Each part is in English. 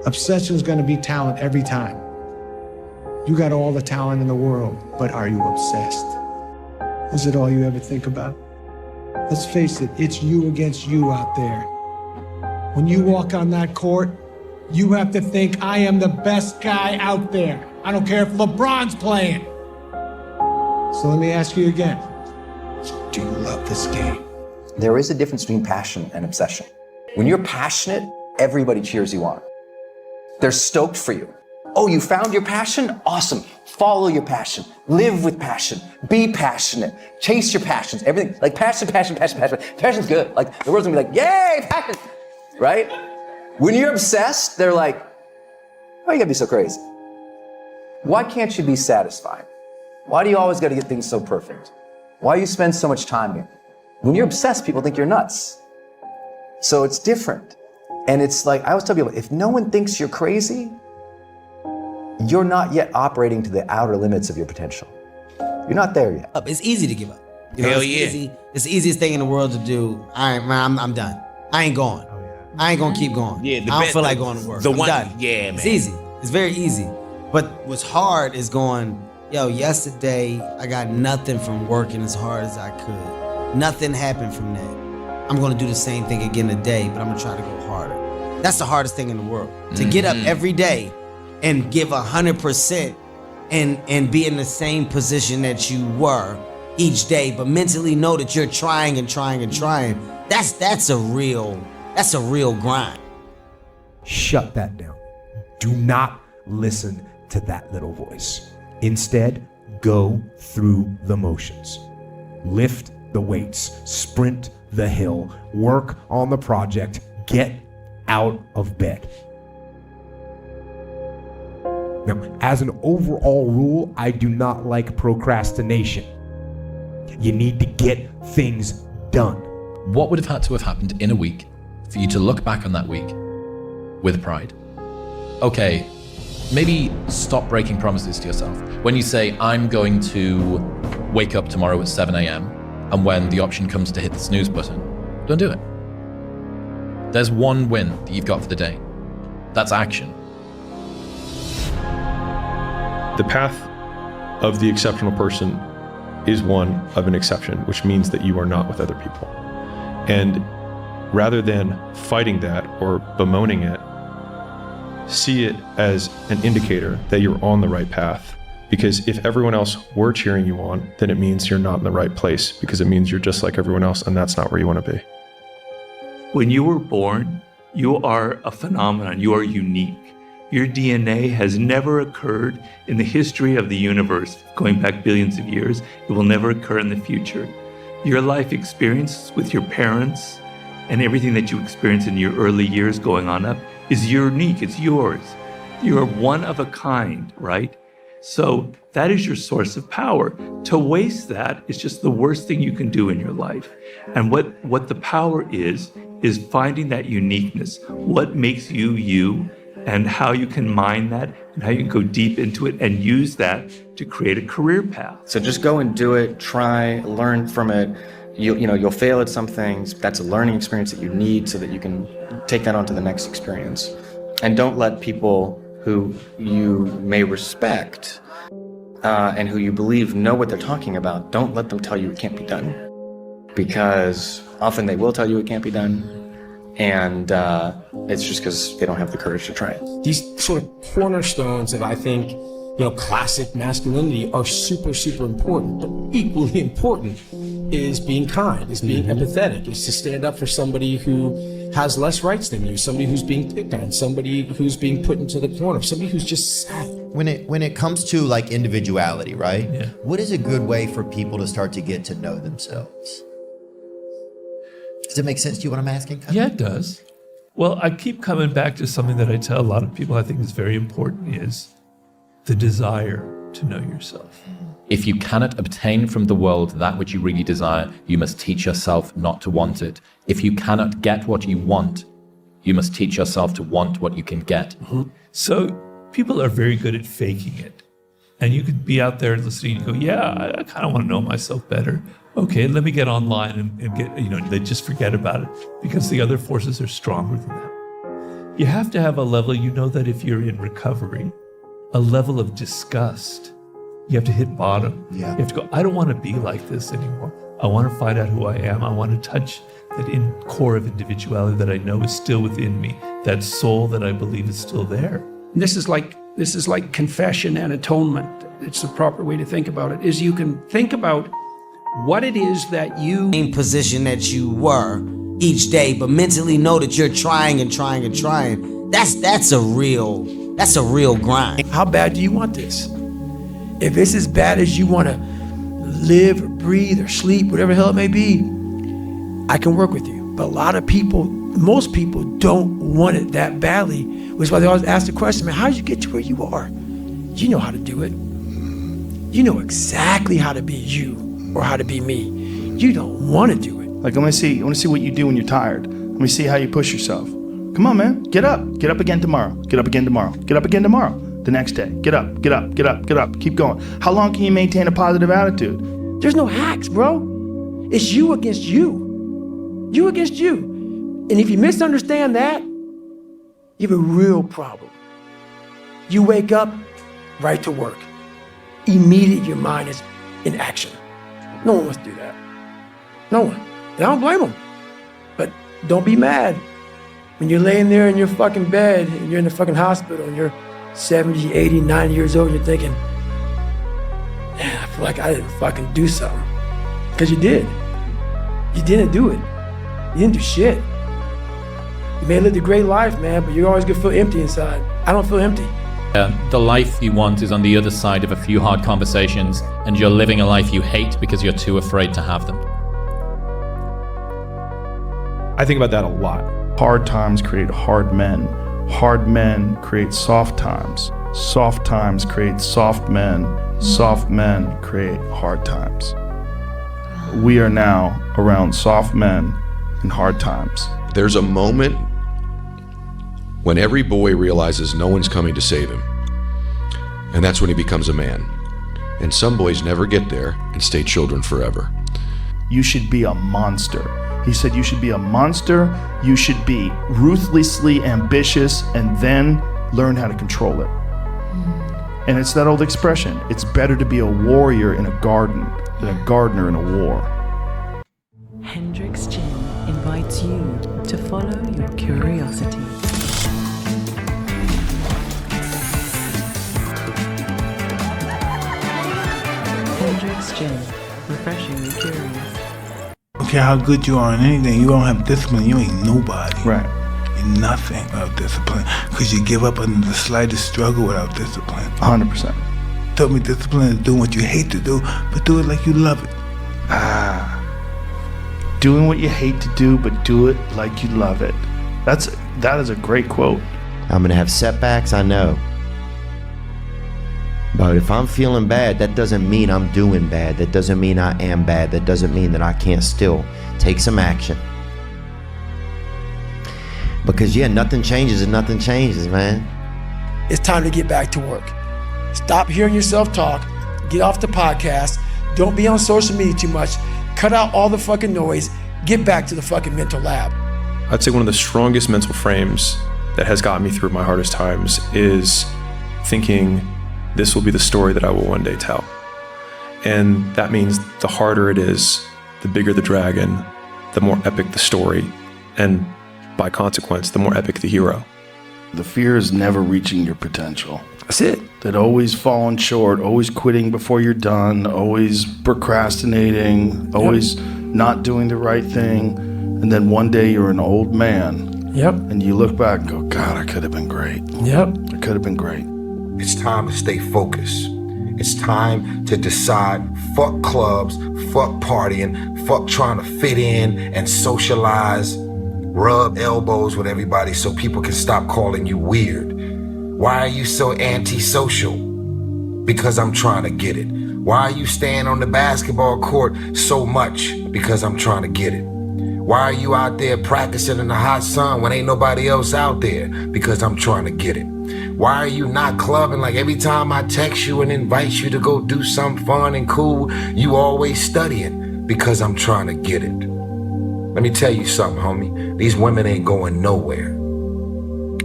Obsession's gonna be talent every time. You got all the talent in the world, but are you obsessed? Is it all you ever think about? Let's face it, it's you against you out there. When you walk on that court, you have to think, I am the best guy out there. I don't care if LeBron's playing. So let me ask you again, do you love this game? There is a difference between passion and obsession. When you're passionate, everybody cheers you on. They're stoked for you. Oh, you found your passion? Awesome. Follow your passion. Live with passion. Be passionate. Chase your passions. Everything, like passion. Passion's good. Like, the world's gonna be like, yay, passion, right? When you're obsessed, they're like, why you gotta be so crazy? Why can't you be satisfied? Why do you always gotta get things so perfect? Why do you spend so much time here? When you're obsessed, people think you're nuts. So it's different. And it's like, I always tell people, if no one thinks you're crazy, you're not yet operating to the outer limits of your potential. You're not there yet. It's easy to give up. You know, Hell it's yeah. easy. It's the easiest thing in the world to do. I'm done. I ain't going. I ain't gonna keep going. Yeah, I don't feel like going to work. I'm done. Yeah, man. It's easy. It's very easy. But what's hard is going, yo, yesterday I got nothing from working as hard as I could. Nothing happened from that. I'm gonna do the same thing again today, but I'm gonna try to go harder. That's the hardest thing in the world. To get up every day and give 100% and be in the same position that you were each day, but mentally know that you're trying and trying and trying. That's a real grind. Shut that down. Do not listen to that little voice. Instead, go through the motions. Lift the weights, sprint the hill, work on the project, get out of bed. Now, as an overall rule, I do not like procrastination. You need to get things done. What would have had to have happened in a week for you to look back on that week with pride? Okay, maybe stop breaking promises to yourself. When you say, I'm going to wake up tomorrow at 7 a.m., and when the option comes to hit the snooze button, don't do it. There's one win that you've got for the day. That's action. The path of the exceptional person is one of an exception, which means that you are not with other people. And rather than fighting that or bemoaning it, see it as an indicator that you're on the right path. Because if everyone else were cheering you on, then it means you're not in the right place, because it means you're just like everyone else, and that's not where you want to be. When you were born, you are a phenomenon. You are unique. Your DNA has never occurred in the history of the universe, going back billions of years. It will never occur in the future. Your life experience with your parents and everything that you experience in your early years going on up is unique. It's yours. You're one of a kind, right? So that is your source of power. To waste that is just the worst thing you can do in your life. And what the power is finding that uniqueness. What makes you you, and how you can mine that, and how you can go deep into it and use that to create a career path. So just go and do it, try, learn from it. You'll fail at some things. That's a learning experience that you need so that you can take that on to the next experience. And don't let people who you may respect and who you believe know what they're talking about, don't let them tell you it can't be done. Because often they will tell you it can't be done, and it's just because they don't have the courage to try it. These sort of cornerstones of, I think, classic masculinity are super, super important. But equally important is being kind, is being empathetic, is to stand up for somebody who has less rights than you, somebody who's being picked on, somebody who's being put into the corner, somebody who's just sad. When it comes to like individuality, right? Yeah. What is a good way for people to start to get to know themselves? Does it make sense to you what I'm asking? Yeah, it does. Well, I keep coming back to something that I tell a lot of people I think is very important, is the desire to know yourself. If you cannot obtain from the world that which you really desire, you must teach yourself not to want it. If you cannot get what you want, you must teach yourself to want what you can get. Mm-hmm. So people are very good at faking it. And you could be out there listening and go, yeah, I kind of want to know myself better. Okay, let me get online and get, they just forget about it because the other forces are stronger than that. You have to have a level, you know, that if you're in recovery, a level of disgust, you have to hit bottom. Yeah. You have to go, I don't want to be like this anymore. I want to find out who I am. I want to touch that core of individuality that I know is still within me, that soul that I believe is still there. This is like confession and atonement. It's the proper way to think about it, is you can think about what it is that you... Same position that you were each day, but mentally know that you're trying and trying and trying. That's a real grind. How bad do you want this? If it's as bad as you want to live or breathe or sleep, whatever the hell it may be, I can work with you. But a lot of people, most people don't want it that badly, which is why they always ask the question, man, how did you get to where you are? You know how to do it. You know exactly how to be you or how to be me. You don't want to do it. Like, I want to see what you do when you're tired. Let me see how you push yourself. Come on, man, get up again tomorrow. Get up again tomorrow. Get up again tomorrow. The next day, get up. Keep going. How long can you maintain a positive attitude? There's no hacks, bro. It's you against you. You against you. And if you misunderstand that, you have a real problem. You wake up, right to work. Immediately your mind is in action. No one wants to do that. No one. And I don't blame them. But don't be mad. When you're laying there in your fucking bed and you're in the fucking hospital and you're 70, 80, 90 years old and you're thinking, man, I feel like I didn't fucking do something. Because you did. You didn't do it. You didn't do shit. You may have lived a great life, man, but you're always gonna feel empty inside. I don't feel empty. The life you want is on the other side of a few hard conversations, and you're living a life you hate because you're too afraid to have them. I think about that a lot. Hard times create hard men. Hard men create soft times. Soft times create soft men. Soft men create hard times. We are now around soft men and hard times. There's a moment when every boy realizes no one's coming to save him. And that's when he becomes a man. And some boys never get there and stay children forever. You should be a monster. He said you should be a monster, you should be ruthlessly ambitious, and then learn how to control it. And it's that old expression, it's better to be a warrior in a garden than a gardener in a war. Hendrix Gin invites you to follow your curiosity. Hendrix Gin, refreshingly curious. Don't care how good you are in anything, you don't have discipline, you ain't nobody. Right. You're nothing without discipline. Because you give up under the slightest struggle without discipline. 100%. Tell me discipline is doing what you hate to do, but do it like you love it. Doing what you hate to do, but do it like you love it. That is a great quote. I'm gonna have setbacks, I know. But if I'm feeling bad, that doesn't mean I'm doing bad. That doesn't mean I am bad. That doesn't mean that I can't still take some action. Because yeah, nothing changes and nothing changes, man. It's time to get back to work. Stop hearing yourself talk. Get off the podcast. Don't be on social media too much. Cut out all the fucking noise. Get back to the fucking mental lab. I'd say one of the strongest mental frames that has gotten me through my hardest times is thinking this will be the story that I will one day tell. And that means the harder it is, the bigger the dragon, the more epic the story, and by consequence, the more epic the hero. The fear is never reaching your potential. That's it. That always falling short, always quitting before you're done, always procrastinating, always not doing the right thing. And then one day you're an old man. Yep. And you look back and go, God, I could have been great. Yep. I could have been great. It's time to stay focused. It's time to decide, fuck clubs, fuck partying, fuck trying to fit in and socialize, rub elbows with everybody so people can stop calling you weird. Why are you so antisocial? Because I'm trying to get it. Why are you staying on the basketball court so much? Because I'm trying to get it. Why are you out there practicing in the hot sun when ain't nobody else out there? Because I'm trying to get it. Why are you not clubbing like every time I text you and invite you to go do something fun and cool, you always studying? Because I'm trying to get it. Let me tell you something, homie. These women ain't going nowhere.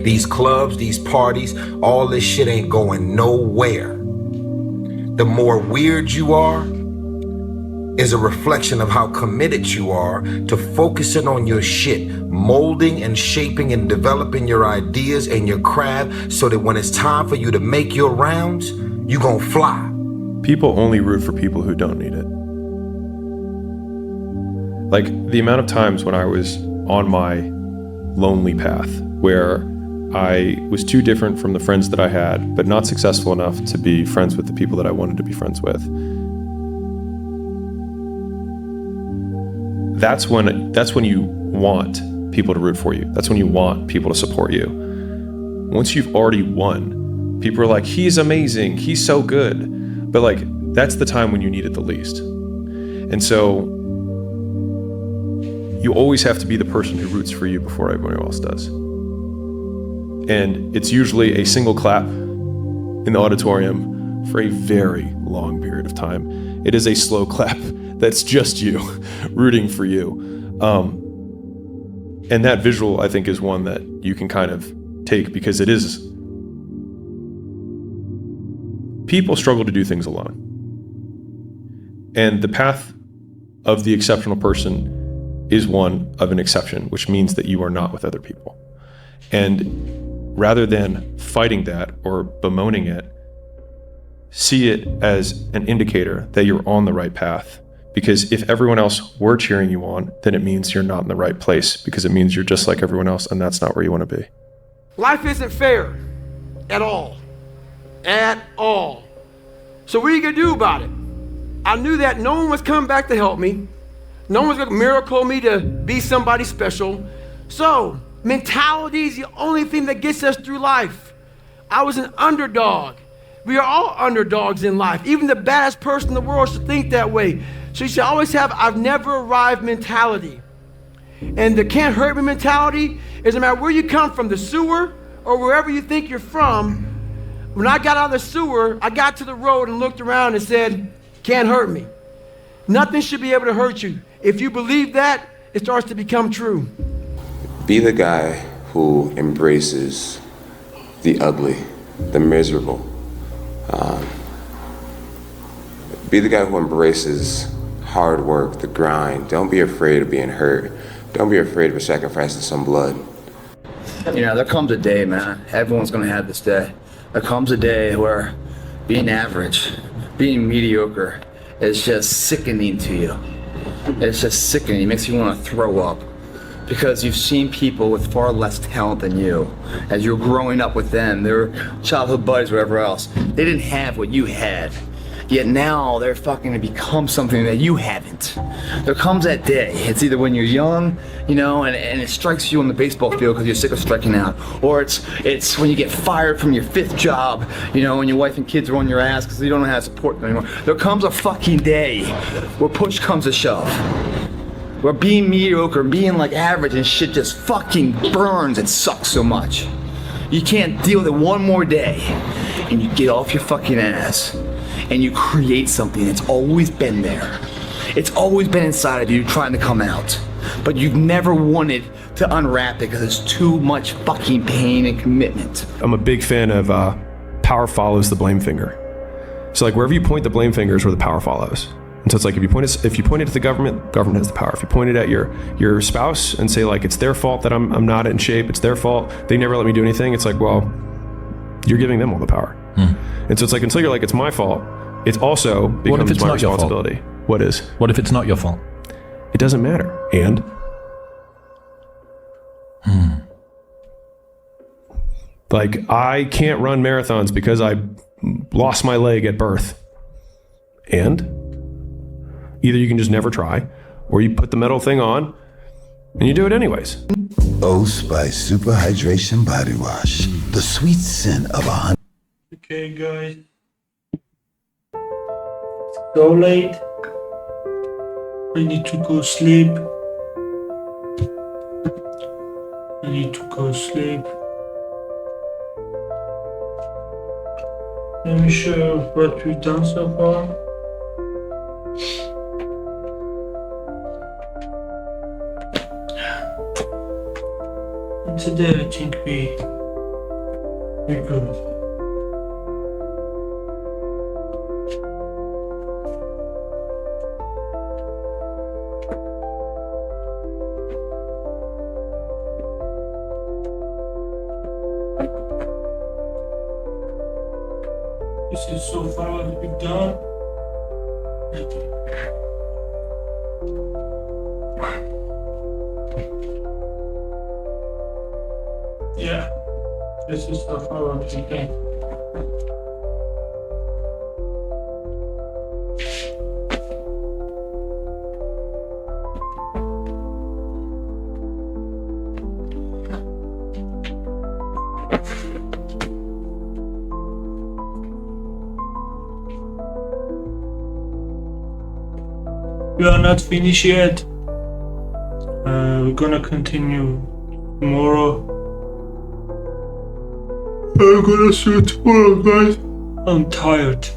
These clubs, these parties, all this shit ain't going nowhere. The more weird you are is a reflection of how committed you are to focusing on your shit, molding and shaping and developing your ideas and your craft so that when it's time for you to make your rounds, you gon' fly. People only root for people who don't need it. Like the amount of times when I was on my lonely path where I was too different from the friends that I had, but not successful enough to be friends with the people that I wanted to be friends with. That's when you want people to root for you. That's when you want people to support you. Once you've already won, people are like, he's amazing, he's so good. But like, that's the time when you need it the least. And so you always have to be the person who roots for you before everyone else does. And it's usually a single clap in the auditorium for a very long period of time. It is a slow clap that's just you rooting for you. And that visual, I think, is one that you can kind of take because it is. People struggle to do things alone. And the path of the exceptional person is one of an exception, which means that you are not with other people. And rather than fighting that or bemoaning it, see it as an indicator that you're on the right path. Because if everyone else were cheering you on, then it means you're not in the right place, because it means you're just like everyone else, and that's not where you want to be. Life isn't fair at all. At all. So what are you going to do about it? I knew that no one was coming back to help me. No one was going to miracle me to be somebody special. So mentality is the only thing that gets us through life. I was an underdog. We are all underdogs in life. Even the baddest person in the world should think that way. So you should always have I've never arrived mentality. And the can't hurt me mentality is no matter where you come from, the sewer or wherever you think you're from. When I got out of the sewer, I got to the road and looked around and said, can't hurt me. Nothing should be able to hurt you. If you believe that, it starts to become true. Be the guy who embraces the ugly, the miserable. Be the guy who embraces hard work, the grind. Don't be afraid of being hurt. Don't be afraid of sacrificing some blood. You know, there comes a day, man. Everyone's gonna have this day. There comes a day where being average, being mediocre is just sickening to you. It's just sickening. It makes you want to throw up. Because you've seen people with far less talent than you. As you're growing up with them, their childhood buddies, whatever else, they didn't have what you had. Yet now they're fucking to become something that you haven't. There comes that day. It's either when you're young, you know, and it strikes you on the baseball field because you're sick of striking out. Or it's when you get fired from your 5th job, you know, and your wife and kids are on your ass because you don't know how to support them anymore. There comes a fucking day where push comes to shove. Where being mediocre, being like average and shit just fucking burns and sucks so much. You can't deal with it one more day. And you get off your fucking ass. And you create something that's always been there. It's always been inside of you trying to come out. But you've never wanted to unwrap it because it's too much fucking pain and commitment. I'm a big fan of power follows the blame finger. So like wherever you point the blame finger is where the power follows. And so it's like if you point it at the government has the power. If you point it at your spouse and say like it's their fault that I'm not in shape, it's their fault, they never let me do anything, it's like, well, you're giving them all the power. And so it's like until you're like it's my fault, it also becomes my responsibility. What is? What if it's not your fault? It doesn't matter. And like I can't run marathons because I lost my leg at birth. And either you can just never try, or you put the metal thing on and you do it anyways. Old Spice Super Hydration Body Wash. The sweet scent of 100. Okay, guys. So late. I need to go sleep. Let me show you what we've done so far. And today I think we Because this is so far what we've done. Yeah, this is so far what we've done. We are not finished yet. We're gonna continue tomorrow. I'm gonna see you tomorrow, guys. I'm tired.